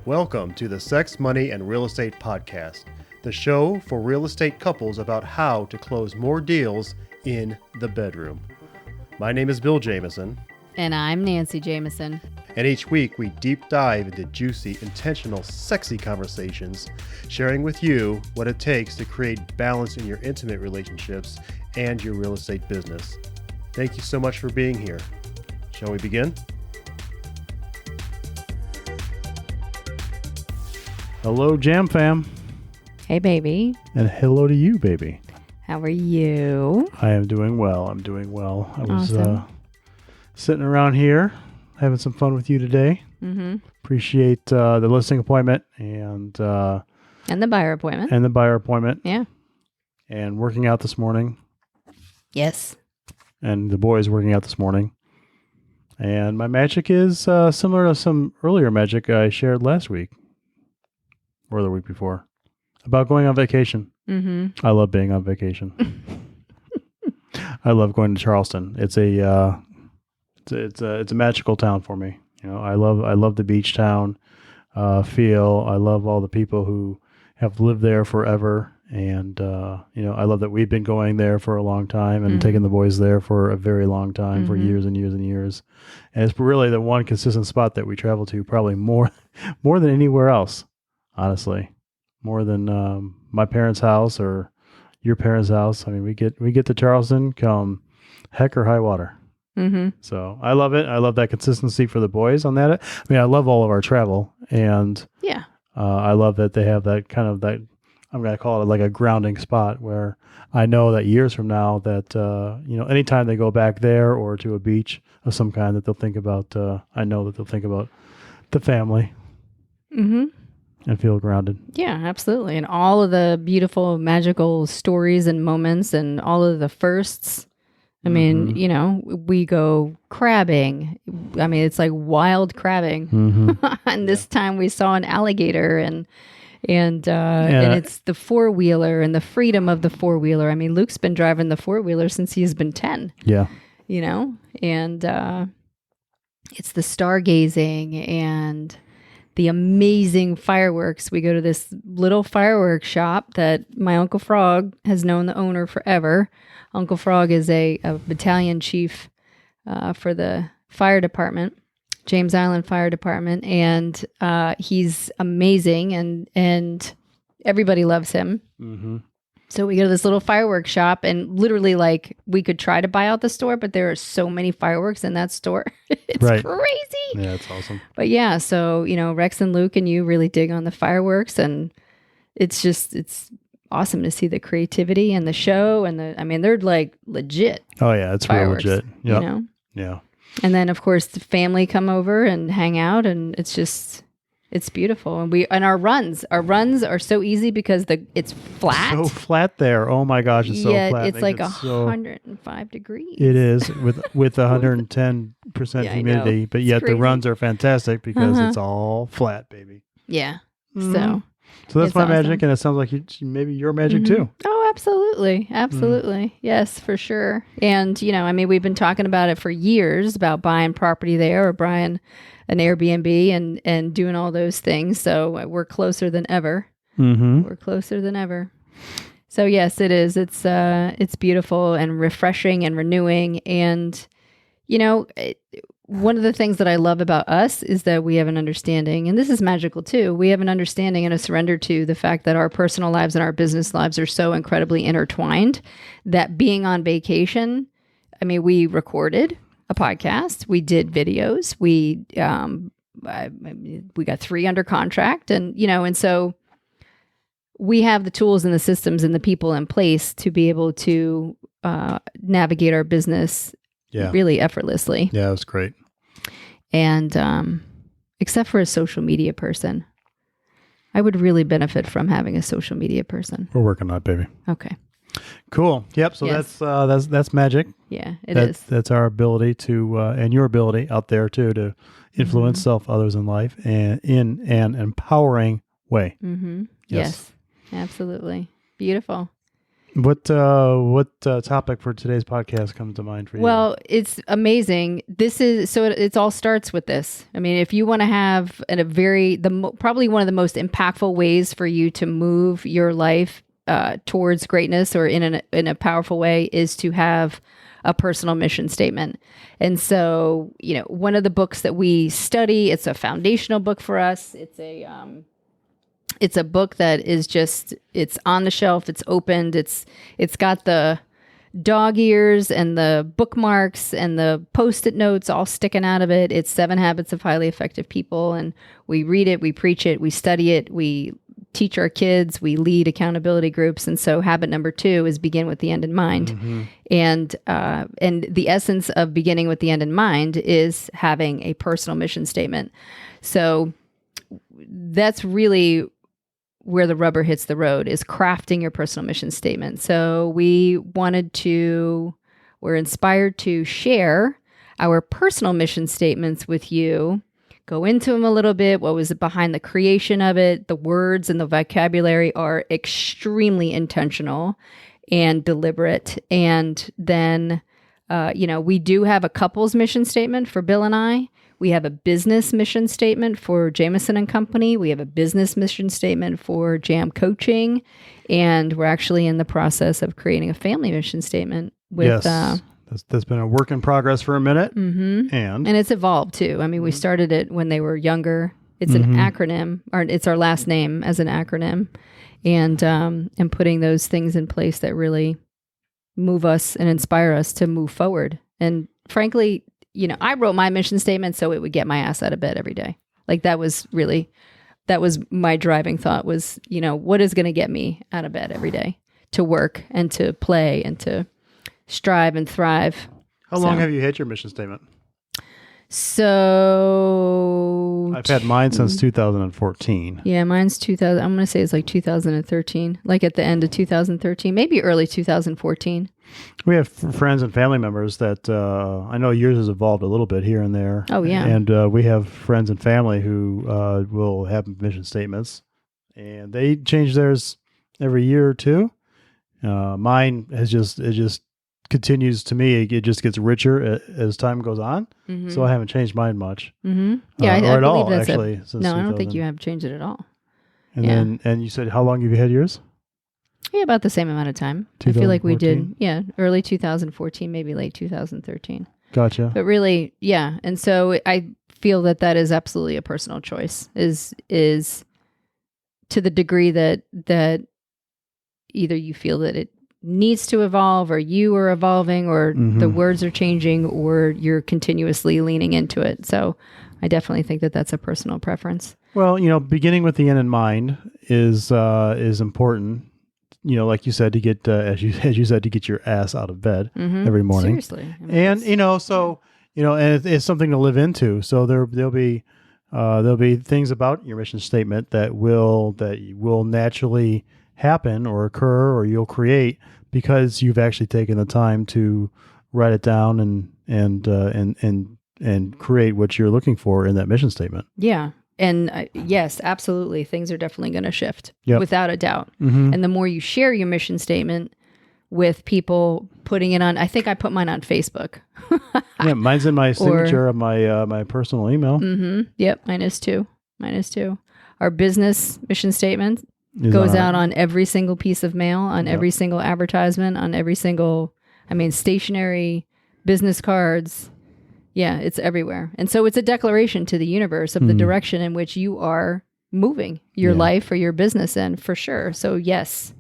Welcome to the Sex, Money, and Real Estate Podcast, the show for real estate couples about how to close more deals in the bedroom. My name is Bill Jameson. And I'm Nancy Jameson. And each week we deep dive into juicy, intentional, sexy conversations, sharing with you what it takes to create balance in your intimate relationships and your real estate business. Thank you so much for being here. Shall we begin? Hello, Jam Fam. Hey, baby. And hello to you, baby. How are you? I am doing well. I was Awesome. Sitting around here having some fun with you today. Mm-hmm. Appreciate the listing appointment and the buyer appointment. the buyer appointment. Yeah. And working out this morning. Yes. And the boys working out this morning. And my magic is similar to some earlier magic I shared last week. Or the week before. About going on vacation. Mm-hmm. I love being on vacation. I love going to Charleston. It's a magical town for me. You know, I love the beach town feel. I love all the people who have lived there forever, and I love that we've been going there for a long time and taking the boys there for a very long time, for years and years and years. And it's really the one consistent spot that we travel to, probably more than anywhere else. Honestly, more than my parents' house or your parents' house. I mean, we get to Charleston come heck or high water. Mm-hmm. So I love it. I love that consistency for the boys on that. I mean, I love all of our travel, and Yeah. I love that they have that kind of that. I'm going to call it like a grounding spot where I know that years from now that anytime they go back there or to a beach of some kind, that they'll think about. I know that they'll think about the family. Mm-hmm. And feel grounded. Yeah, absolutely. And all of the beautiful, magical stories and moments and all of the firsts. I mean, we go crabbing. I mean, it's like wild crabbing. Mm-hmm. And this time we saw an alligator and it's the four-wheeler and the freedom of the four-wheeler. I mean, Luke's been driving the four-wheeler since he's been 10. Yeah. And it's the stargazing and the amazing fireworks. We go to this little fireworks shop that my Uncle Frog has known the owner forever. Uncle Frog is a battalion chief for the fire department, James Island Fire Department, and he's amazing, and everybody loves him. Mm-hmm. So we go to this little fireworks shop, and literally, like, we could try to buy out the store, but there are so many fireworks in that store. It's crazy. Yeah, it's awesome. But yeah, so, Rex and Luke and you really dig on the fireworks, and it's awesome to see the creativity and the show, and they're like legit. Oh yeah, it's real legit. Yep. Yeah. And then of course the family come over and hang out, and it's beautiful. And our runs are so easy because it's flat. So flat there. Oh my gosh, it's so flat. It's like 105 degrees. It is with 110% humidity, but yet the runs are fantastic because it's all flat, baby. Yeah. Mm-hmm. So that's my magic, and it sounds like maybe your magic too. Oh, absolutely. Absolutely. Yes, for sure. And, we've been talking about it for years, about buying property there or buying an Airbnb and doing all those things. So we're closer than ever. Mm-hmm. We're closer than ever. So yes, it is. It's beautiful and refreshing and renewing. And, one of the things that I love about us is that we have an understanding, and this is magical too. We have an understanding and a surrender to the fact that our personal lives and our business lives are so incredibly intertwined that being on vacation, we recorded a podcast, we did videos, we got 3 under contract, and so we have the tools and the systems and the people in place to be able to navigate our business really effortlessly. Yeah, it was great. And except for a social media person, I would really benefit from having a social media person. We're working on it, baby. Okay. Cool. Yep. So Yes. that's magic. Yeah, it is. That's our ability to, and your ability out there too, to influence self, others in life, and in an empowering way. Mm-hmm. Yes. Yes, absolutely. Beautiful. What topic for today's podcast comes to mind for you? Well, it's amazing. It all starts with this. I mean, if you want to have probably one of the most impactful ways for you to move your life towards greatness or in a powerful way is to have a personal mission statement. And so, one of the books that we study, it's a foundational book for us. It's a book that is it's on the shelf, it's opened, it's got the dog ears and the bookmarks and the Post-it notes all sticking out of it. It's 7 Habits of Highly Effective People. And we read it, we preach it, we study it, we teach our kids, we lead accountability groups. And so habit number 2 is begin with the end in mind. Mm-hmm. And the essence of beginning with the end in mind is having a personal mission statement. So that's really where the rubber hits the road, is crafting your personal mission statement. So we're inspired to share our personal mission statements with you, go into them a little bit. What was behind the creation of it? The words and the vocabulary are extremely intentional and deliberate. And then, we do have a couple's mission statement for Bill and I. We have a business mission statement for Jameson and Company. We have a business mission statement for Jam Coaching. And we're actually in the process of creating a family mission statement with... Yes. That's been a work in progress for a minute. Mm-hmm. And it's evolved too. I mean, we started it when they were younger. It's an acronym, or it's our last name as an acronym. And putting those things in place that really move us and inspire us to move forward. And frankly... I wrote my mission statement so it would get my ass out of bed every day. Like that was my driving thought was, what is going to get me out of bed every day to work and to play and to strive and thrive. How long have you had your mission statement? So I've had mine since 2014. Yeah, mine's 2000. I'm going to say it's like 2013, like at the end of 2013, maybe early 2014. We have friends and family members that I know yours has evolved a little bit here and there. Oh, yeah. And we have friends and family who will have mission statements, and they change theirs every year or two. Mine it just continues to me. It just gets richer as time goes on. Mm-hmm. So I haven't changed mine much. Mm-hmm. Yeah, I believe all, that's actually. No, I don't think you have changed it at all. And then you said, how long have you had yours? Yeah, about the same amount of time. I feel like we did, early 2014, maybe late 2013. Gotcha. But really, yeah. And so I feel that is absolutely a personal choice, is to the degree that either you feel that it needs to evolve, or you are evolving, or the words are changing, or you're continuously leaning into it. So I definitely think that that's a personal preference. Well, beginning with the end in mind is important. Like you said, to get as you said, to get your ass out of bed every morning. Seriously, and and it's something to live into. So there'll be things about your mission statement that will naturally happen or occur, or you'll create because you've actually taken the time to write it down and create what you're looking for in that mission statement. Yeah. And yes, absolutely. Things are definitely going to shift without a doubt. Mm-hmm. And the more you share your mission statement with people, putting it on, I think I put mine on Facebook. Yeah, mine's in my signature of my personal email. Mm-hmm. Yep, mine is too. Our business mission statement goes out on every single piece of mail, on every single advertisement, on every single, stationery, business cards. Yeah, it's everywhere. And so it's a declaration to the universe of the direction in which you are moving your life or your business in, for sure. So yes,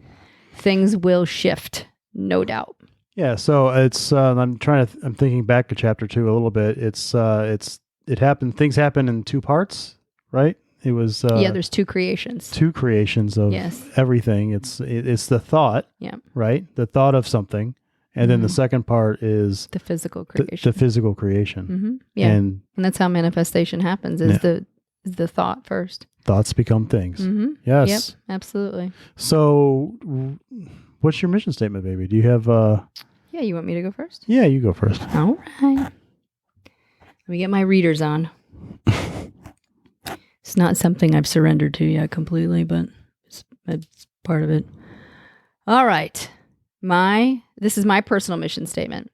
things will shift, no doubt. Yeah, so it's I'm thinking back to chapter 2 a little bit. It happened, things happen in 2 parts, right? It was there's 2 creations. 2 creations of everything. It's the thought, right? The thought of something. And then the second part is the physical creation. The physical creation. Mm-hmm. Yeah. And that's how manifestation happens, is the thought first. Thoughts become things. Mm-hmm. Yes. Yep, absolutely. So what's your mission statement, baby? Do you have Yeah, you want me to go first? Yeah, you go first. All right. Let me get my readers on. It's not something I've surrendered to yet completely, but it's part of it. All right. This is my personal mission statement: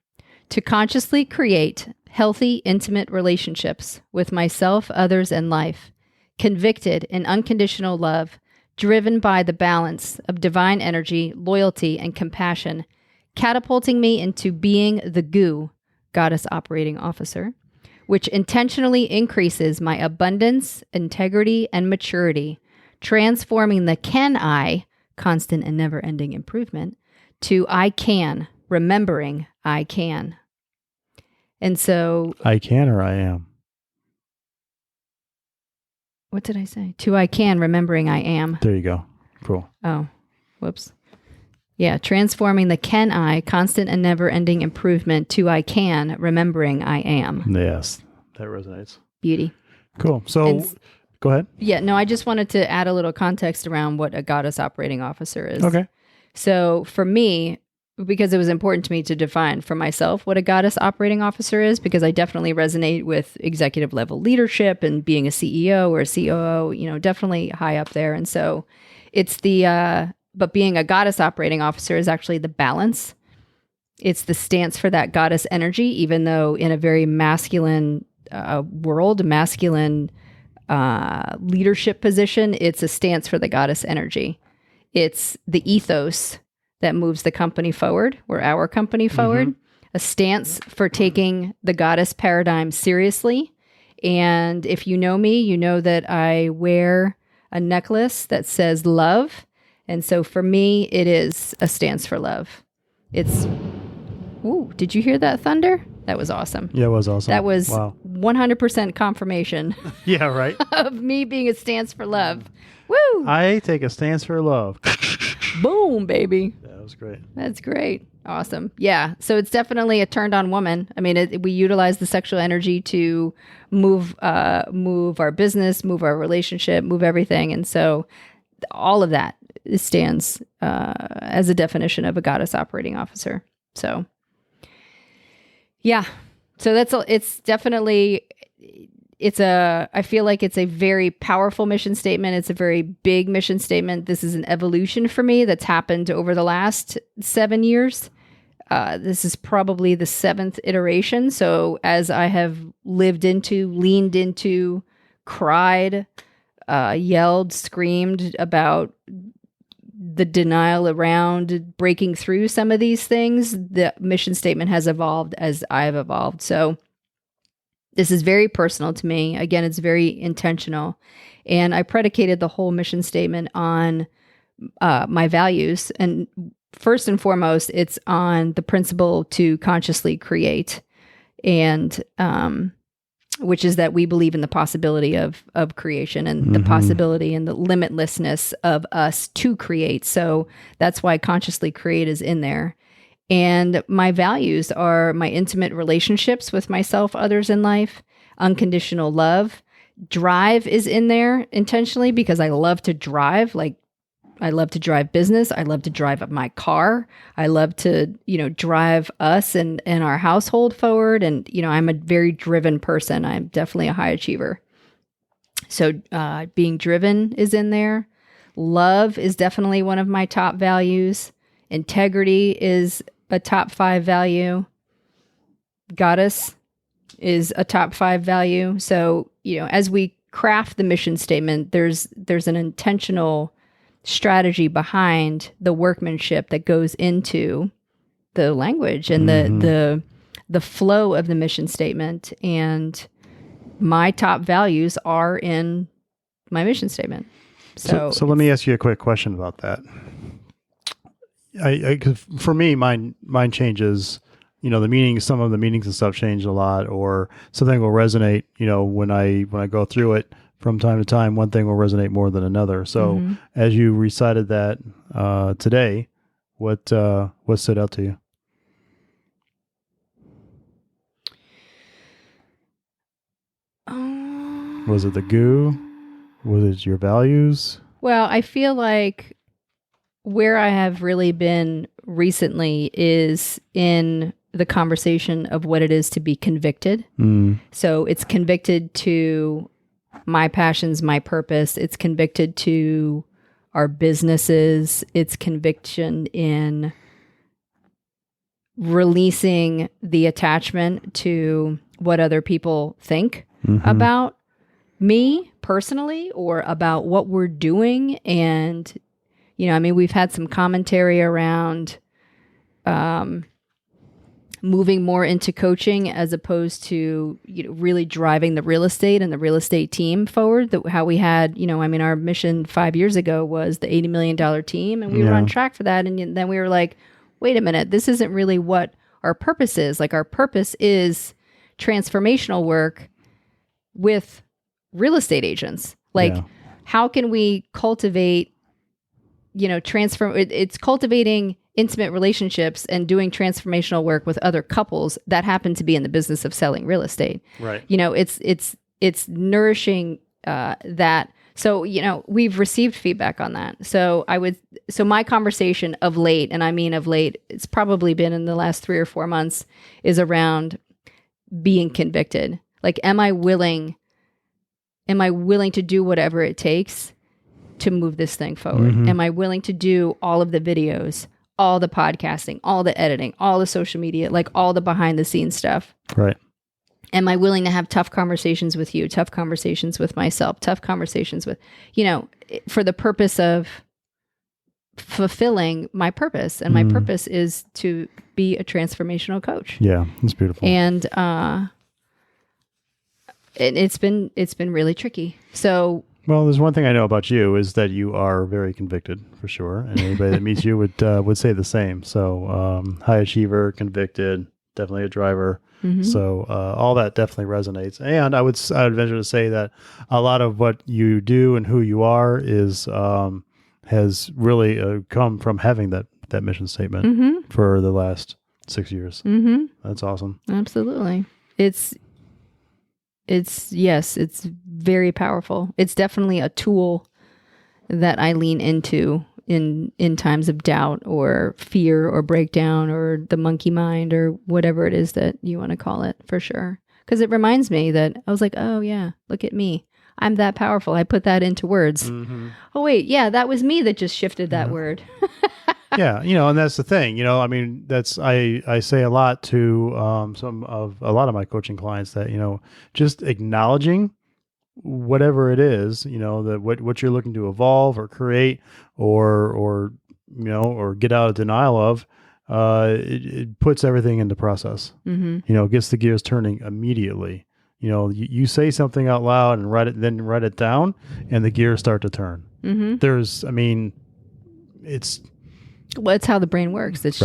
to consciously create healthy, intimate relationships with myself, others, and life, convicted in unconditional love, driven by the balance of divine energy, loyalty, and compassion, catapulting me into being the GOO, Goddess Operating Officer, which intentionally increases my abundance, integrity, and maturity, transforming the can I, constant and never-ending improvement, to I can, remembering I can. And so... I can or I am? What did I say? To I can, remembering I am. There you go. Cool. Oh, whoops. Yeah, transforming the can I, constant and never-ending improvement, to I can, remembering I am. Yes, that resonates. Beauty. Cool. So, go ahead. Yeah, no, I just wanted to add a little context around what a Goddess Operating Officer is. Okay. So for me, because it was important to me to define for myself what a Goddess Operating Officer is, because I definitely resonate with executive level leadership and being a CEO or a COO, definitely high up there. And so it's but being a Goddess Operating Officer is actually the balance. It's the stance for that goddess energy, even though in a very masculine world, masculine leadership position, it's a stance for the goddess energy. It's the ethos that moves the company forward, or our company forward, a stance for taking the goddess paradigm seriously. And if you know me, you know that I wear a necklace that says love. And so for me, it is a stance for love. Ooh, did you hear that thunder? That was awesome. Yeah, it was awesome. That was wow. 100% confirmation Yeah, right. of me being a stance for love. Woo! I take a stance for love. Boom, baby. That was great. That's great. Awesome. Yeah. So it's definitely a turned on woman. I mean, we utilize the sexual energy to move our business, move our relationship, move everything. And so all of that stands as a definition of a goddess operating officer. So yeah. So it's definitely, I feel like it's a very powerful mission statement. It's a very big mission statement. This is an evolution for me that's happened over the last 7 years. This is probably the 7th iteration. So as I have lived into, leaned into, cried, yelled, screamed about the denial around breaking through some of these things, the mission statement has evolved as I've evolved. So this is very personal to me. Again, it's very intentional. And I predicated the whole mission statement on my values. And first and foremost, it's on the principle to consciously create, and which is that we believe in the possibility of creation and the possibility and the limitlessness of us to create. So that's why consciously create is in there. And my values are my intimate relationships with myself, others, in life, unconditional love. Drive is in there intentionally because I love to drive. Like, I love to drive business. I love to drive my car. I love to, drive us and our household forward. And, I'm a very driven person. I'm definitely a high achiever. So being driven is in there. Love is definitely one of my top values. Integrity is a top 5 value. Goddess is a top 5 value. So, as we craft the mission statement, there's an intentional strategy behind the workmanship that goes into the language and the flow of the mission statement. And my top values are in my mission statement. So let me ask you a quick question about that. 'Cause for me, mine changes. The meanings, some of the meanings and stuff change a lot, or something will resonate. When I go through it from time to time, one thing will resonate more than another. So, as you recited that today, what stood out to you? Was it the goo? Was it your values? Well, I feel like where I have really been recently is in the conversation of what it is to be convicted. So it's convicted to my passions, my purpose. It's convicted to our businesses. It's conviction in releasing the attachment to what other people think about me personally or about what we're doing. And, we've had some commentary around moving more into coaching as opposed to, really driving the real estate and the real estate team forward. How we had, our mission 5 years ago was the $80 million team, and we were on track for that. And then we were like, wait a minute, this isn't really what our purpose is. Like, our purpose is transformational work with real estate agents. Like, how can we cultivate, it's cultivating intimate relationships and doing transformational work with other couples that happen to be in the business of selling real estate. Right. It's nourishing that. So, we've received feedback on that. So my conversation of late, and I mean of late, it's probably been in the last 3 or 4 months, is around being convicted. Like, am I willing to do whatever it takes to move this thing forward? Am I willing to do all of the videos, all the podcasting, all the editing, all the social media, like all the behind the scenes stuff? Right. Am I willing to have tough conversations with you, tough conversations with myself, tough conversations with, for the purpose of fulfilling my purpose? And my purpose is to be a transformational coach. Yeah, that's beautiful. And it's been really tricky. So, well, there's one thing I know about you is that you are very convicted, for sure, and anybody that meets you would say the same. So, high achiever, convicted, definitely a driver. So all that definitely resonates. And I would venture to say that a lot of what you do and who you are is has really come from having that mission statement for the last 6 years. That's awesome. Absolutely. It's very powerful. It's definitely a tool that I lean into in times of doubt or fear or breakdown or the monkey mind or whatever it is that you want to call it, for sure. Because it reminds me that I was like, oh yeah, look at me. I'm that powerful. I put that into words. Oh wait, yeah, that was me that just shifted that word. Yeah, and that's the thing. I mean, that's I say a lot to a lot of my coaching clients that just acknowledging whatever it is, that what you're looking to evolve or create or get out of denial of, it puts everything into process. Gets the gears turning immediately. You say something out loud and write it down, and the gears start to turn. It's how the brain works. It's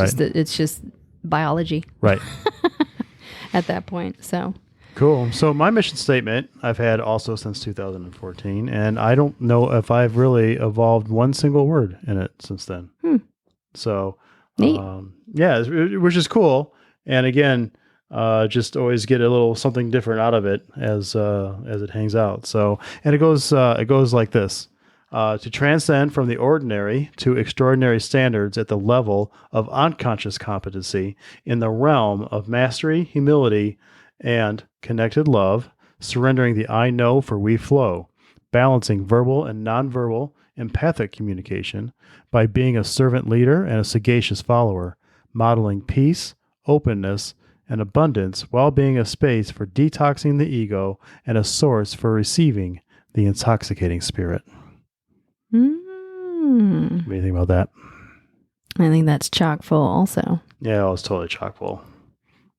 just biology, right? At that point. So cool. So my mission statement I've had also since 2014, and I don't know if I've really evolved one single word in it since then. So neat. Which is cool. And again, just always get a little something different out of it as it hangs out. So, and it goes like this. To transcend from the ordinary to extraordinary standards at the level of unconscious competency in the realm of mastery, humility, and connected love, surrendering the I know for we flow, balancing verbal and nonverbal empathic communication by being a servant leader and a sagacious follower, modeling peace, openness, and abundance while being a space for detoxing the ego and a source for receiving the intoxicating spirit. What do you think about that? I think that's chock full also. Yeah, it was totally chock full.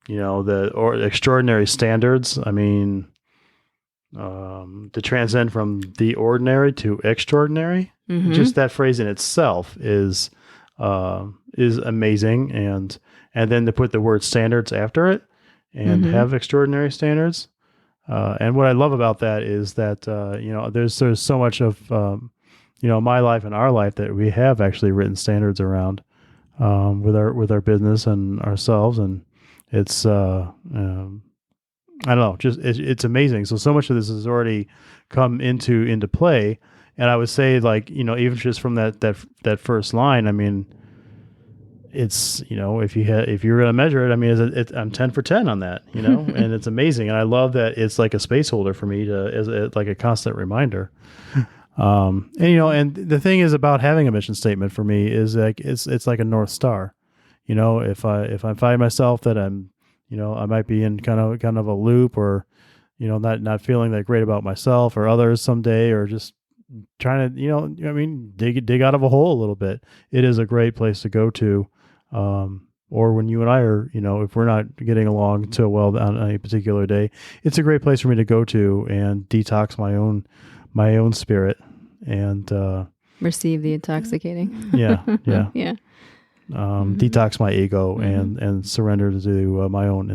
The extraordinary standards. I mean, to transcend from the ordinary to extraordinary, just that phrase in itself is amazing. And then to put the word standards after it and have extraordinary standards. And what I love about that is that, there's so much of, my life and our life that we have actually written standards around with our business and ourselves, and it's I don't know, just it's amazing. So much of this has already come into play, and I would say, like, even just from that first line, I mean, it's if you're gonna measure it, I mean, I'm 10 for 10 on that, and it's amazing, and I love that it's like a space holder for me as like a constant reminder. And the thing is about having a mission statement for me is like it's like a North Star. if I find myself that I'm, I might be in kind of a loop, or, not feeling that great about myself or others someday, or just trying to, dig out of a hole a little bit. It is a great place to go to. Or when you and I are, if we're not getting along so well on a particular day, it's a great place for me to go to and detox my own spirit and receive the intoxicating. yeah. Yeah. Detox my ego and surrender to my own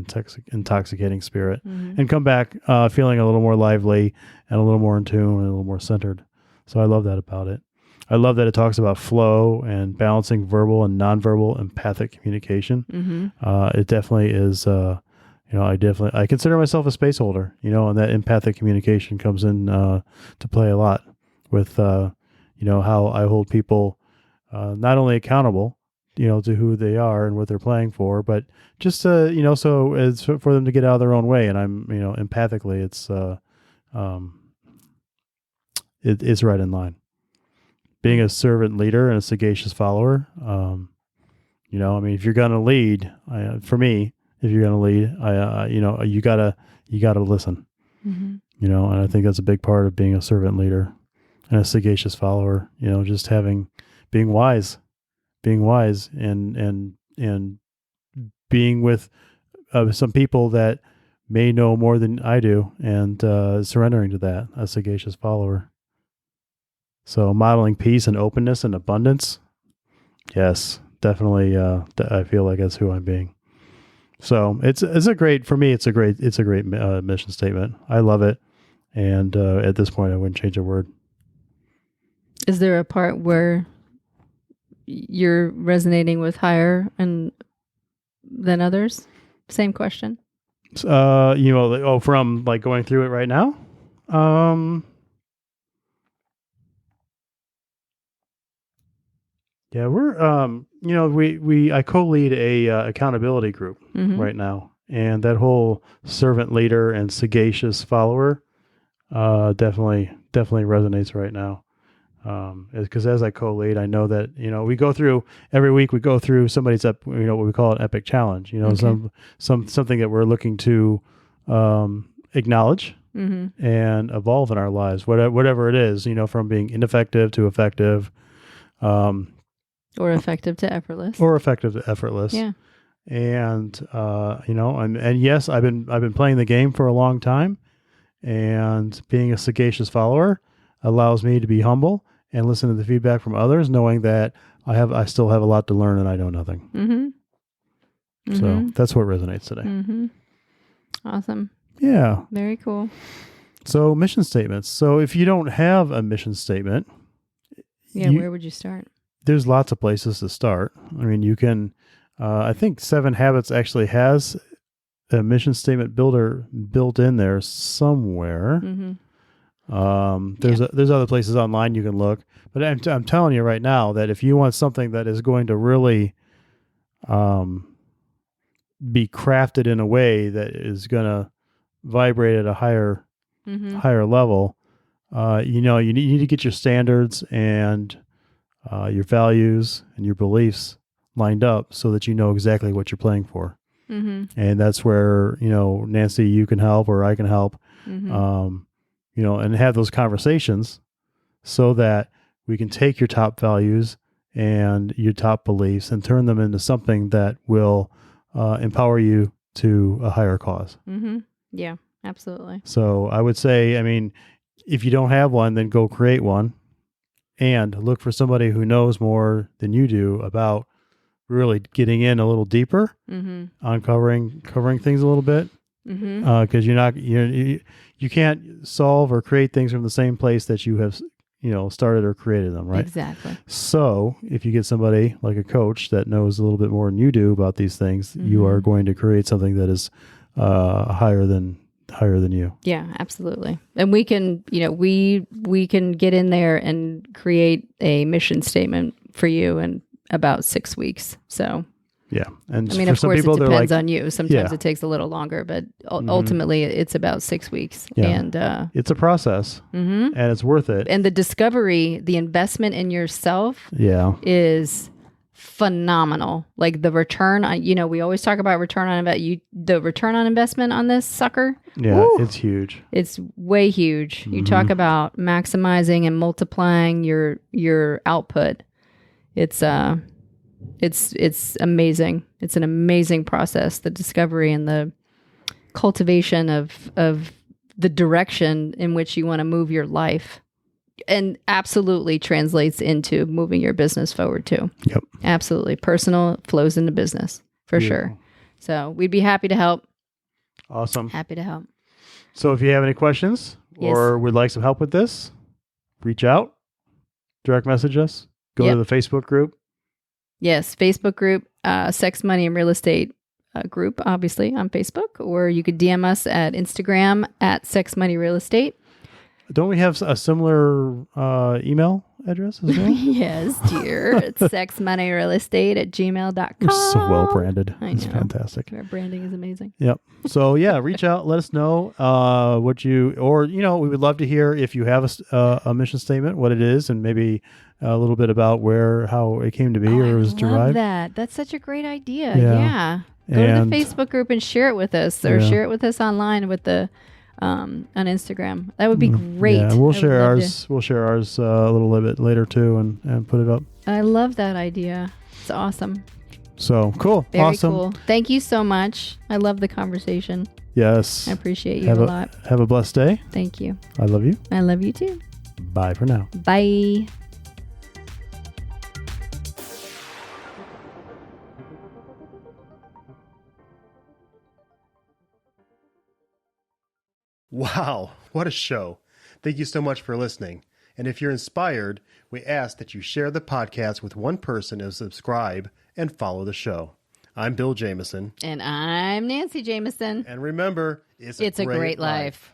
intoxicating spirit, and come back feeling a little more lively and a little more in tune and a little more centered. So I love that about it. I love that it talks about flow and balancing verbal and nonverbal empathic communication. It definitely is, I consider myself a space holder, and that empathic communication comes in to play a lot with, how I hold people not only accountable, to who they are and what they're playing for, but just, so as for them to get out of their own way. And I'm, empathically, it's right in line. Being a servant leader and a sagacious follower, if you're going to lead, for me, if you're going to lead, you gotta listen, and I think that's a big part of being a servant leader and a sagacious follower, just being wise and being with some people that may know more than I do, and surrendering to that, a sagacious follower. So modeling peace and openness and abundance. Yes, definitely. I feel like that's who I'm being. So it's a great mission statement. I love it. And at this point, I wouldn't change a word. Is there a part where you're resonating with higher and than others? Same question. From like going through it right now. Yeah, we're I co-lead a accountability group right now, and that whole servant leader and sagacious follower definitely resonates right now. Because as I co-lead, I know that we go through every week. We go through somebody's what we call an epic challenge. Something that we're looking to acknowledge and evolve in our lives, whatever it is. From being ineffective to effective. Or effective to effortless. Yeah. And and yes, I've been playing the game for a long time, and being a sagacious follower allows me to be humble and listen to the feedback from others, knowing that I still have a lot to learn and I know nothing. So that's what resonates today. Awesome. Yeah. Very cool. So mission statements. So if you don't have a mission statement, where would you start? There's lots of places to start. I mean, you can, I think 7 Habits actually has a mission statement builder built in there somewhere. There's other places online you can look, but I'm telling you right now that if you want something that is going to really be crafted in a way that is going to vibrate at a higher level, you need to get your standards and your values and your beliefs lined up so that you know exactly what you're playing for. And that's where, Nancy, you can help, or I can help, and have those conversations so that we can take your top values and your top beliefs and turn them into something that will empower you to a higher cause. Yeah, absolutely. So I would say, if you don't have one, then go create one. And look for somebody who knows more than you do about really getting in a little deeper, covering things a little bit, because you can't solve or create things from the same place that you have started or created them, right? Exactly. So if you get somebody like a coach that knows a little bit more than you do about these things, you are going to create something that is higher than you. Yeah, absolutely. And we can, we can get in there and create a mission statement for you in about 6 weeks. So yeah. And of course people, it depends on you. Sometimes it takes a little longer, but ultimately it's about 6 weeks. Yeah. And it's a process and it's worth it. And the discovery, the investment in yourself is phenomenal. Like the return on, we always talk about return on the return on investment on this sucker. Yeah, Woo! it's huge. It's way huge. You talk about maximizing and multiplying your output. It's amazing. It's an amazing process, the discovery and the cultivation of the direction in which you want to move your life, and absolutely translates into moving your business forward too. Yep. Absolutely. Personal flows into business for sure. So we'd be happy to help. Awesome. Happy to help. So if you have any questions or would like some help with this, reach out, direct message us, go to the Facebook group. Yes. Facebook group, Sex, Money, and Real Estate group, obviously on Facebook, or you could DM us at Instagram at Sex, Money, Real Estate. Don't we have a similar email address as well? Yes, dear. It's sexmoneyrealestate@gmail.com. We're so well branded. It's know. fantastic. Our branding is amazing. Yep. So yeah, reach out. Let us know we would love to hear if you have a mission statement, what it is, and maybe a little bit about how it came to be or was derived. That's such a great idea. Yeah. Go to the Facebook group and share it with us, or share it with us online with the on Instagram. That would be great. Yeah, we'll share ours. We'll share ours a little bit later too, and put it up. I love that idea. It's awesome. So cool. Very awesome. Cool. Thank you so much. I love the conversation. Yes. I appreciate you a lot. Have a blessed day. Thank you. I love you. I love you too. Bye for now. Bye. Wow, what a show. Thank you so much for listening. And if you're inspired, we ask that you share the podcast with one person and subscribe and follow the show. I'm Bill Jameson. And I'm Nancy Jameson. And remember, it's a great life.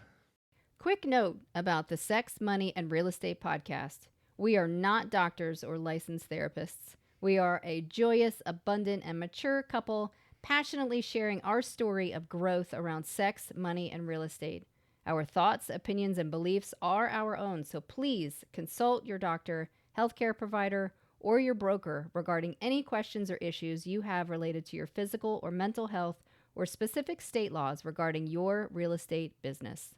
Quick note about the Sex, Money, and Real Estate podcast. We are not doctors or licensed therapists. We are a joyous, abundant, and mature couple passionately sharing our story of growth around sex, money, and real estate. Our thoughts, opinions, and beliefs are our own, so please consult your doctor, healthcare provider, or your broker regarding any questions or issues you have related to your physical or mental health or specific state laws regarding your real estate business.